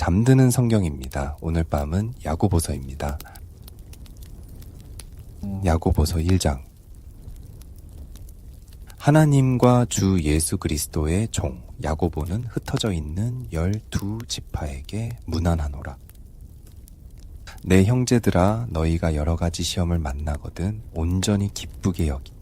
잠드는 성경입니다. 오늘 밤은 야고보서입니다. 야고보서 1장. 하나님과 주 예수 그리스도의 종 야고보는 흩어져 있는 12지파에게 문안하노라. 내 형제들아, 너희가 여러 가지 시험을 만나거든 온전히 기쁘게 여기.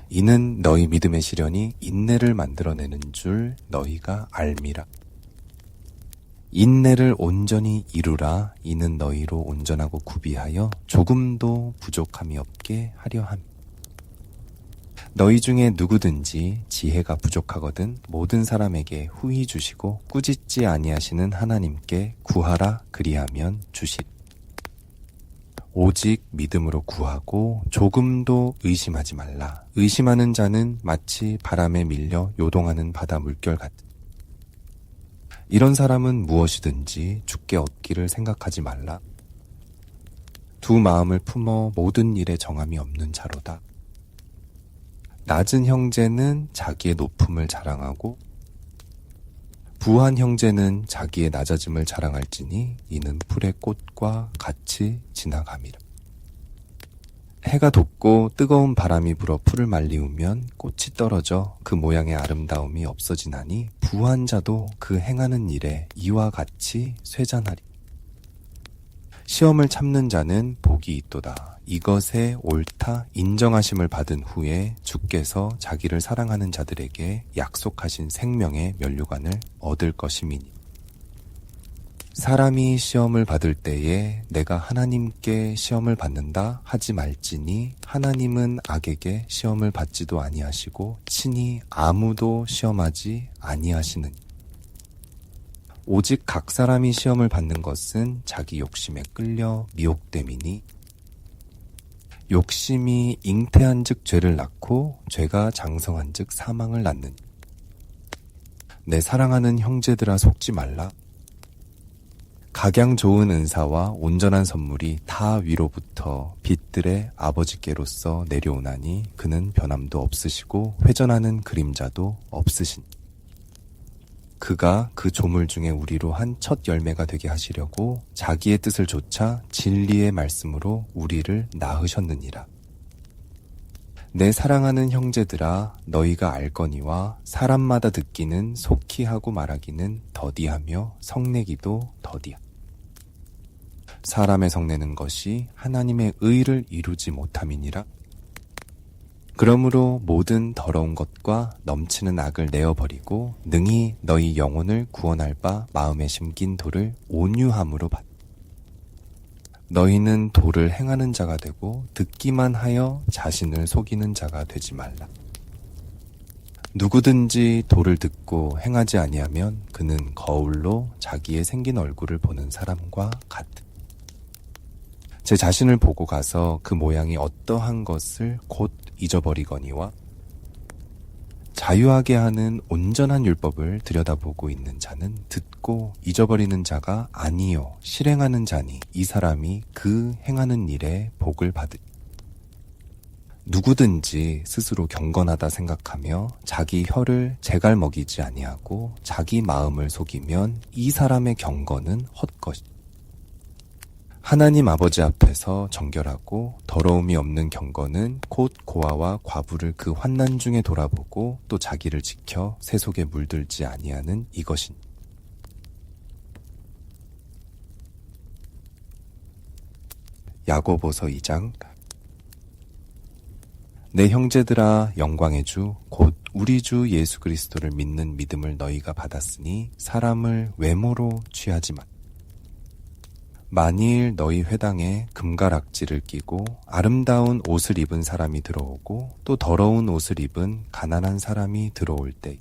이는 너희 믿음의 시련이 인내를 만들어내는 줄 너희가 알미라. 인내를 온전히 이루라. 이는 너희로 온전하고 구비하여 조금도 부족함이 없게 하려 함. 너희 중에 누구든지 지혜가 부족하거든 모든 사람에게 후히 주시고 꾸짖지 아니하시는 하나님께 구하라. 그리하면 주시리. 오직 믿음으로 구하고 조금도 의심하지 말라. 의심하는 자는 마치 바람에 밀려 요동하는 바다 물결 같으니 이런 사람은 무엇이든지 주께 얻기를 생각하지 말라. 두 마음을 품어 모든 일에 정함이 없는 자로다. 낮은 형제는 자기의 높음을 자랑하고 부한 형제는 자기의 낮아짐을 자랑할지니 이는 풀의 꽃과 같이 지나감이라. 해가 돋고 뜨거운 바람이 불어 풀을 말리우면 꽃이 떨어져 그 모양의 아름다움이 없어지나니 부한 자도 그 행하는 일에 이와 같이 쇠잔하리. 시험을 참는 자는 복이 있도다. 이것에 옳다 인정하심을 받은 후에 주께서 자기를 사랑하는 자들에게 약속하신 생명의 면류관을 얻을 것임이니. 사람이 시험을 받을 때에 내가 하나님께 시험을 받는다 하지 말지니 하나님은 악에게 시험을 받지도 아니하시고 친히 아무도 시험하지 아니하시느니. 오직 각 사람이 시험을 받는 것은 자기 욕심에 끌려 미혹됨이니 욕심이 잉태한즉 죄를 낳고 죄가 장성한즉 사망을 낳느니. 내 사랑하는 형제들아, 속지 말라. 각양 좋은 은사와 온전한 선물이 다 위로부터 빛들의 아버지께로서 내려오나니 그는 변함도 없으시고 회전하는 그림자도 없으시니. 그가 그 조물 중에 우리로 한 첫 열매가 되게 하시려고 자기의 뜻을 좇아 진리의 말씀으로 우리를 낳으셨느니라. 내 사랑하는 형제들아, 너희가 알거니와 사람마다 듣기는 속히 하고 말하기는 더디하며 성내기도 더디하. 사람의 성내는 것이 하나님의 의를 이루지 못함이니라. 그러므로 모든 더러운 것과 넘치는 악을 내어버리고 능히 너희 영혼을 구원할 바 마음에 심긴 도를 온유함으로 받. 너희는 도를 행하는 자가 되고 듣기만 하여 자신을 속이는 자가 되지 말라. 누구든지 도를 듣고 행하지 아니하면 그는 거울로 자기의 생긴 얼굴을 보는 사람과 같으. 제 자신을 보고 가서 그 모양이 어떠한 것을 곧 잊어버리거니와 자유하게 하는 온전한 율법을 들여다보고 있는 자는 듣고 잊어버리는 자가 아니요 실행하는 자니 이 사람이 그 행하는 일에 복을 받으리. 누구든지 스스로 경건하다 생각하며 자기 혀를 재갈 먹이지 아니하고 자기 마음을 속이면 이 사람의 경건은 헛것이다. 하나님 아버지 앞에서 정결하고 더러움이 없는 경건은 곧 고아와 과부를 그 환난 중에 돌아보고 또 자기를 지켜 새 속에 물들지 아니하는 이것이니. 야고보서 2장. 내 형제들아, 영광의 주 곧 우리 주 예수 그리스도를 믿는 믿음을 너희가 받았으니 사람을 외모로 취하지 마. 만일 너희 회당에 금가락지를 끼고 아름다운 옷을 입은 사람이 들어오고 또 더러운 옷을 입은 가난한 사람이 들어올 때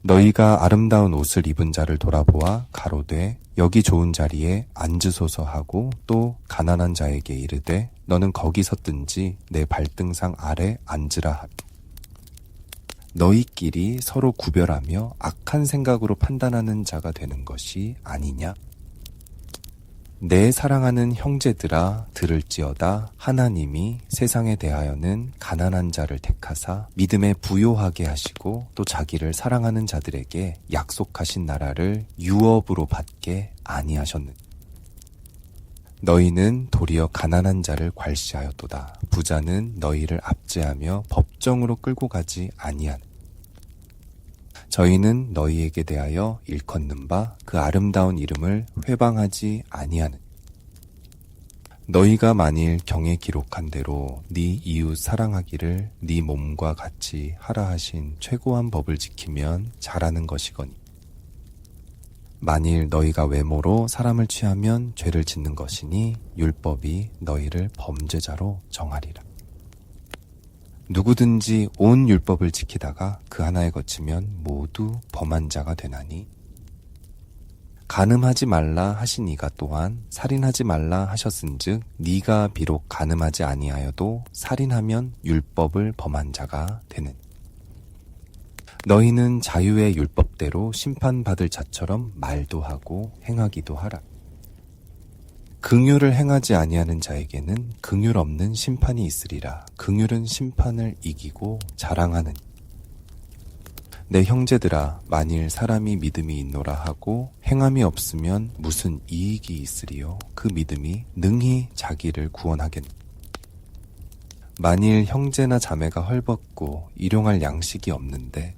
너희가 아름다운 옷을 입은 자를 돌아보아 가로되 여기 좋은 자리에 앉으소서 하고 또 가난한 자에게 이르되 너는 거기 섰든지 내 발등상 아래 앉으라 하리. 너희끼리 서로 구별하며 악한 생각으로 판단하는 자가 되는 것이 아니냐? 내 사랑하는 형제들아 들을지어다. 하나님이 세상에 대하여는 가난한 자를 택하사 믿음에 부요하게 하시고 또 자기를 사랑하는 자들에게 약속하신 나라를 유업으로 받게 아니하셨느냐. 너희는 도리어 가난한 자를 괄시하였도다. 부자는 너희를 압제하며 법정으로 끌고 가지 아니하느냐. 저희는 너희에게 대하여 일컫는 바 그 아름다운 이름을 회방하지 아니하느냐. 너희가 만일 경에 기록한 대로 네 이웃 사랑하기를 네 몸과 같이 하라 하신 최고한 법을 지키면 잘하는 것이거니, 만일 너희가 외모로 사람을 취하면 죄를 짓는 것이니 율법이 너희를 범죄자로 정하리라. 누구든지 온 율법을 지키다가 그 하나에 거치면 모두 범한 자가 되나니, 간음하지 말라 하신 이가 또한 살인하지 말라 하셨은즉 네가 비록 간음하지 아니하여도 살인하면 율법을 범한 자가 되는. 너희는 자유의 율법대로 심판받을 자처럼 말도 하고 행하기도 하라. 긍휼을 행하지 아니하는 자에게는 긍휼 없는 심판이 있으리라. 긍휼은 심판을 이기고 자랑하느니. 내 형제들아, 만일 사람이 믿음이 있노라 하고 행함이 없으면 무슨 이익이 있으리요? 그 믿음이 능히 자기를 구원하겠느냐. 만일 형제나 자매가 헐벗고 일용할 양식이 없는데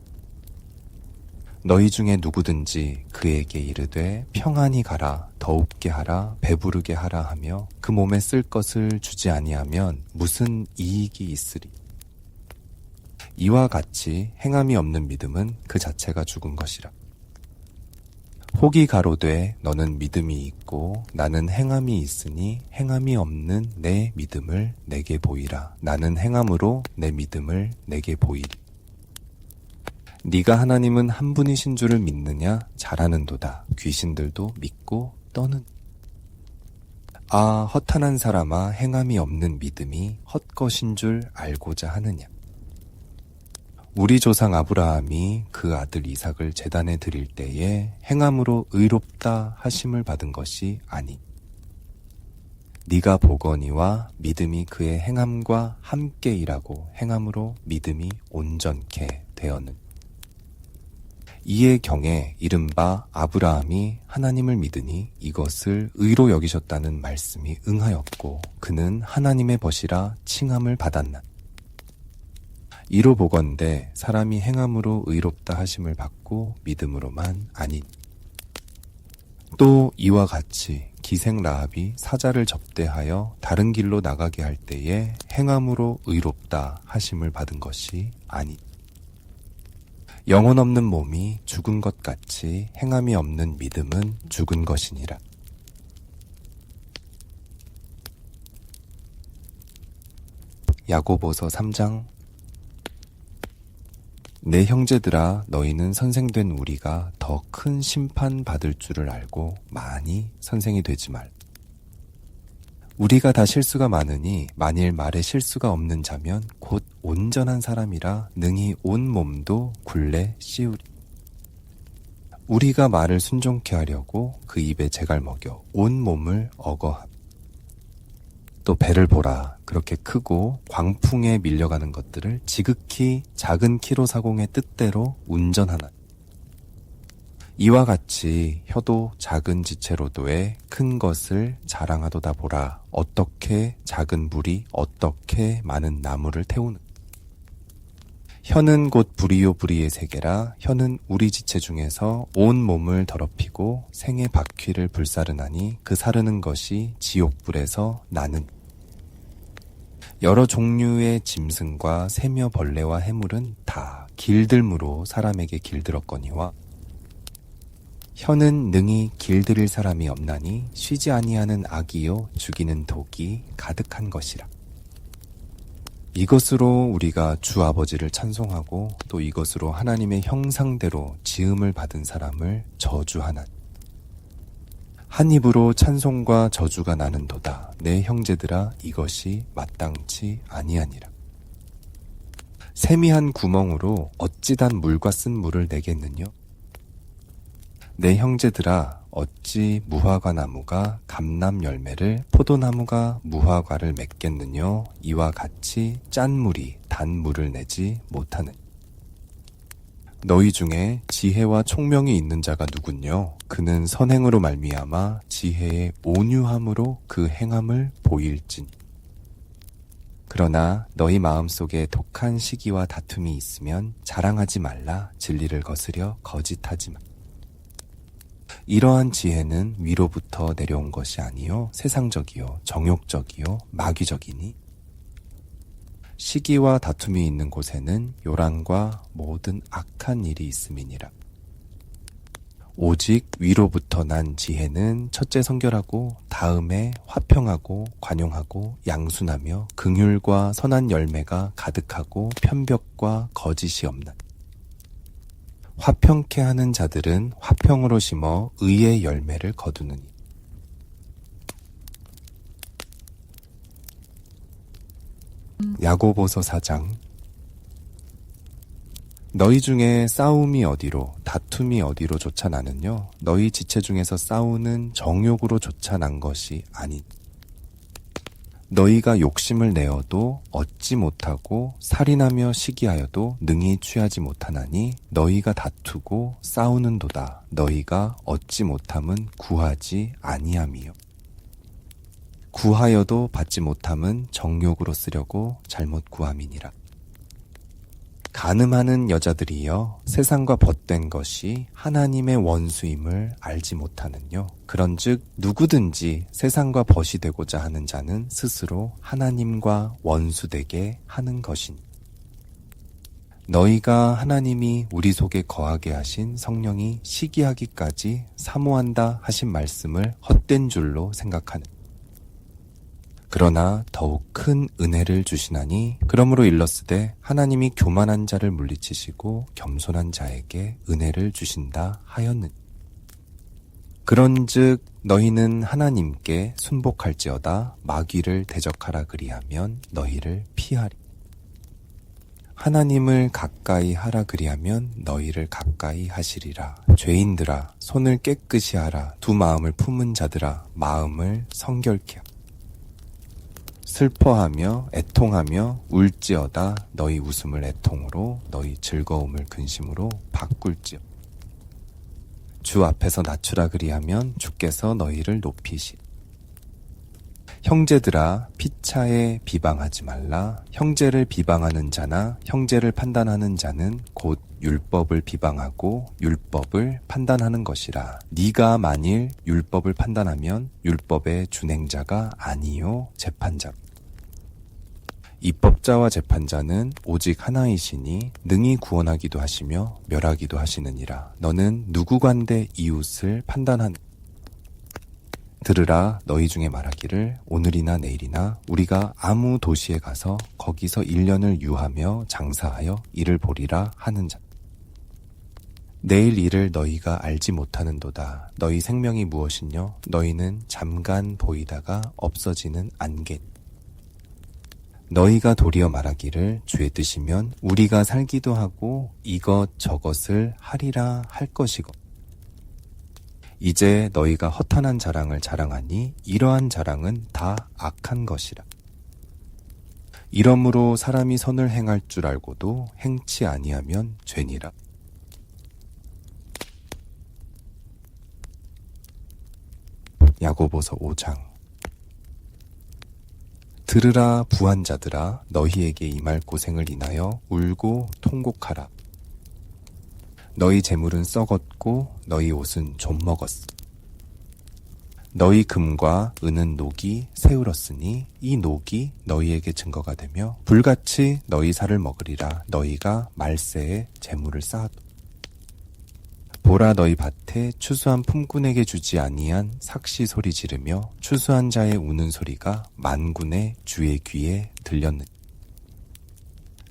너희 중에 누구든지 그에게 이르되 평안히 가라, 더웁게 하라, 배부르게 하라 하며 그 몸에 쓸 것을 주지 아니하면 무슨 이익이 있으리. 이와 같이 행함이 없는 믿음은 그 자체가 죽은 것이라. 혹이 가로되 너는 믿음이 있고 나는 행함이 있으니 행함이 없는 내 믿음을 내게 보이라. 나는 행함으로 내 믿음을 내게 보이리. 네가 하나님은 한 분이신 줄을 믿느냐? 잘하는도다. 귀신들도 믿고 떠는. 아, 허탄한 사람아, 행함이 없는 믿음이 헛것인 줄 알고자 하느냐? 우리 조상 아브라함이 그 아들 이삭을 제단에 드릴 때에 행함으로 의롭다 하심을 받은 것이 아니. 네가 보거니와 믿음이 그의 행함과 함께 일하고 행함으로 믿음이 온전케 되었는. 이에 경에 이른바 아브라함이 하나님을 믿으니 이것을 의로 여기셨다는 말씀이 응하였고 그는 하나님의 벗이라 칭함을 받았나. 이로 보건대 사람이 행함으로 의롭다 하심을 받고 믿음으로만 아닌. 또 이와 같이 기생 라합이 사자를 접대하여 다른 길로 나가게 할 때에 행함으로 의롭다 하심을 받은 것이 아닌. 영혼 없는 몸이 죽은 것 같이 행함이 없는 믿음은 죽은 것이니라. 야고보서 3장. 내 형제들아, 너희는 선생된 우리가 더 큰 심판 받을 줄을 알고 많이 선생이 되지 말. 우리가 다 실수가 많으니 만일 말에 실수가 없는 자면 곧 온전한 사람이라 능히 온 몸도 굴레 씌우리. 우리가 말을 순종케 하려고 그 입에 재갈 먹여 온 몸을 억어함. 또 배를 보라. 그렇게 크고 광풍에 밀려가는 것들을 지극히 작은 키로 사공의 뜻대로 운전하나. 이와 같이 혀도 작은 지체로도에 큰 것을 자랑하도다 보라. 어떻게 작은 불이 어떻게 많은 나무를 태우는. 혀는 곧 불이요 불이의 세계라. 혀는 우리 지체 중에서 온 몸을 더럽히고 생의 바퀴를 불사르나니 그 사르는 것이 지옥불에서 나는. 여러 종류의 짐승과 새며 벌레와 해물은 다 길들무로 사람에게 길들었거니와 혀는 능히 길들일 사람이 없나니 쉬지 아니하는 악이요 죽이는 독이 가득한 것이라. 이것으로 우리가 주 아버지를 찬송하고 또 이것으로 하나님의 형상대로 지음을 받은 사람을 저주하나니. 한 입으로 찬송과 저주가 나는도다. 내 형제들아, 이것이 마땅치 아니하니라. 세미한 구멍으로 어찌 단 물과 쓴 물을 내겠느냐? 내 형제들아, 어찌 무화과 나무가 감람 열매를 포도나무가 무화과를 맺겠느뇨. 이와 같이 짠 물이 단 물을 내지 못하는. 너희 중에 지혜와 총명이 있는 자가 누군요? 그는 선행으로 말미암아 지혜의 온유함으로 그 행함을 보일진. 그러나 너희 마음속에 독한 시기와 다툼이 있으면 자랑하지 말라. 진리를 거스려 거짓하지 마. 이러한 지혜는 위로부터 내려온 것이 아니요 세상적이요 정욕적이요 마귀적이니 시기와 다툼이 있는 곳에는 요란과 모든 악한 일이 있음이니라. 오직 위로부터 난 지혜는 첫째 성결하고 다음에 화평하고 관용하고 양순하며 긍휼과 선한 열매가 가득하고 편벽과 거짓이 없나. 화평케 하는 자들은 화평으로 심어 의의 열매를 거두느니. 야고보서 4장. 너희 중에 싸움이 어디로 다툼이 어디로 조차 나느뇨. 너희 지체 중에서 싸우는 정욕으로 조차 난 것이 아닌. 너희가 욕심을 내어도 얻지 못하고 살인하며 시기하여도 능히 취하지 못하나니 너희가 다투고 싸우는도다. 너희가 얻지 못함은 구하지 아니함이요. 구하여도 받지 못함은 정욕으로 쓰려고 잘못 구함이니라. 간음하는 여자들이여 세상과 벗된 것이 하나님의 원수임을 알지 못하느뇨. 그런즉 누구든지 세상과 벗이 되고자 하는 자는 스스로 하나님과 원수되게 하는 것이니. 너희가 하나님이 우리 속에 거하게 하신 성령이 시기하기까지 사모한다 하신 말씀을 헛된 줄로 생각하는. 그러나 더욱 큰 은혜를 주시나니 그러므로 일렀으되 하나님이 교만한 자를 물리치시고 겸손한 자에게 은혜를 주신다 하였느니. 그런즉 너희는 하나님께 순복할지어다. 마귀를 대적하라 그리하면 너희를 피하리. 하나님을 가까이 하라 그리하면 너희를 가까이 하시리라. 죄인들아 손을 깨끗이 하라. 두 마음을 품은 자들아 마음을 성결케 하라. 슬퍼하며 애통하며 울지어다. 너희 웃음을 애통으로 너희 즐거움을 근심으로 바꿀지어. 주 앞에서 낮추라 그리하면 주께서 너희를 높이시. 형제들아 피차에 비방하지 말라. 형제를 비방하는 자나 형제를 판단하는 자는 곧 율법을 비방하고 율법을 판단하는 것이라. 네가 만일 율법을 판단하면 율법의 준행자가 아니요 재판자로. 입법자와 재판자는 오직 하나이시니 능히 구원하기도 하시며 멸하기도 하시느니라. 너는 누구간데 이웃을 판단하는. 들으라. 너희 중에 말하기를 오늘이나 내일이나 우리가 아무 도시에 가서 거기서 1년을 유하며 장사하여 이를 보리라 하는 자. 내일 일을 너희가 알지 못하는도다. 너희 생명이 무엇이뇨? 너희는 잠깐 보이다가 없어지는 안개. 너희가 도리어 말하기를 주의 뜻이면 우리가 살기도 하고 이것 저것을 하리라 할 것이고. 이제 너희가 허탄한 자랑을 자랑하니 이러한 자랑은 다 악한 것이라. 이러므로 사람이 선을 행할 줄 알고도 행치 아니하면 죄니라. 야고보서 5장. 들으라 부한 자들아 너희에게 임할 고생을 인하여 울고 통곡하라. 너희 재물은 썩었고 너희 옷은 좀 먹었어. 너희 금과 은은 녹이 세울었으니 이 녹이 너희에게 증거가 되며 불같이 너희 살을 먹으리라. 너희가 말세에 재물을 쌓아도. 보라 너희 밭에 추수한 품꾼에게 주지 아니한 삭시 소리 지르며 추수한 자의 우는 소리가 만군의 주의 귀에 들렸느니.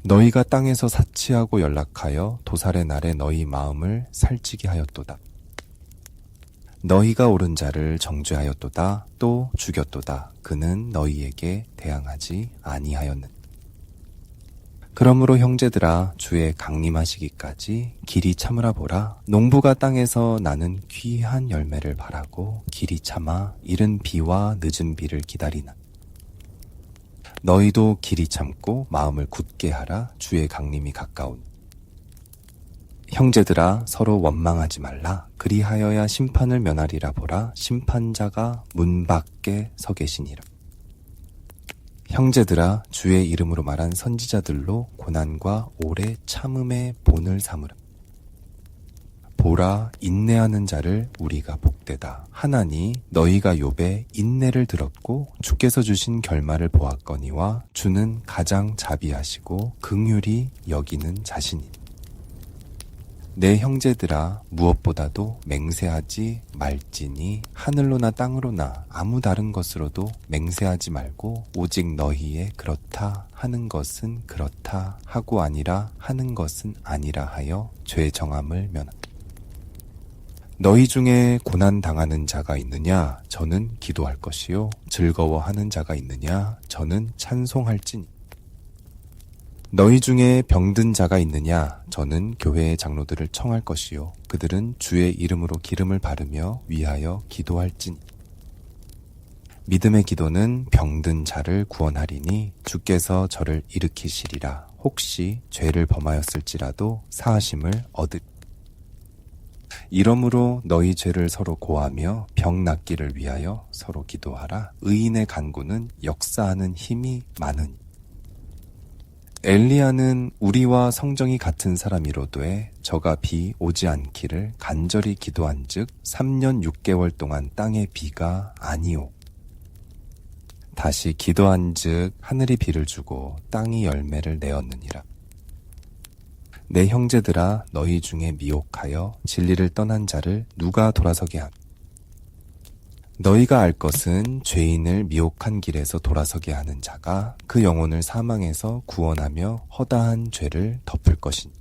너희가 땅에서 사치하고 연락하여 도살의 날에 너희 마음을 살찌게 하였도다. 너희가 옳은 자를 정죄하였도다. 또 죽였도다. 그는 너희에게 대항하지 아니하였느니. 그러므로 형제들아 주의 강림하시기까지 길이 참으라 보라. 농부가 땅에서 나는 귀한 열매를 바라고 길이 참아 이른 비와 늦은 비를 기다리나. 너희도 길이 참고 마음을 굳게 하라. 주의 강림이 가까우니. 형제들아 서로 원망하지 말라. 그리하여야 심판을 면하리라 보라. 심판자가 문 밖에 서 계시니라. 형제들아 주의 이름으로 말한 선지자들로 고난과 오래 참음의 본을 삼으라. 보라 인내하는 자를 우리가 복되다. 하나니 너희가 욥의 인내를 들었고 주께서 주신 결말을 보았거니와 주는 가장 자비하시고 긍휼히 여기는 자신이니. 내 형제들아 무엇보다도 맹세하지 말지니 하늘로나 땅으로나 아무 다른 것으로도 맹세하지 말고 오직 너희의 그렇다 하는 것은 그렇다 하고 아니라 하는 것은 아니라 하여 죄 정함을 면하라. 너희 중에 고난 당하는 자가 있느냐? 저는 기도할 것이요. 즐거워하는 자가 있느냐? 저는 찬송할지니. 너희 중에 병든 자가 있느냐? 저는 교회의 장로들을 청할 것이요. 그들은 주의 이름으로 기름을 바르며 위하여 기도할지니. 믿음의 기도는 병든 자를 구원하리니 주께서 저를 일으키시리라. 혹시 죄를 범하였을지라도 사하심을 얻으리. 이러므로 너희 죄를 서로 고하며 병 낫기를 위하여 서로 기도하라. 의인의 간구는 역사하는 힘이 많으니. 엘리야는 우리와 성정이 같은 사람이로되 저가 비 오지 않기를 간절히 기도한즉 3년 6개월 동안 땅에 비가 아니오. 다시 기도한즉 하늘이 비를 주고 땅이 열매를 내었느니라. 내 형제들아 너희 중에 미혹하여 진리를 떠난 자를 누가 돌아서게 하며 너희가 알 것은 죄인을 미혹한 길에서 돌아서게 하는 자가 그 영혼을 사망에서 구원하며 허다한 죄를 덮을 것이니.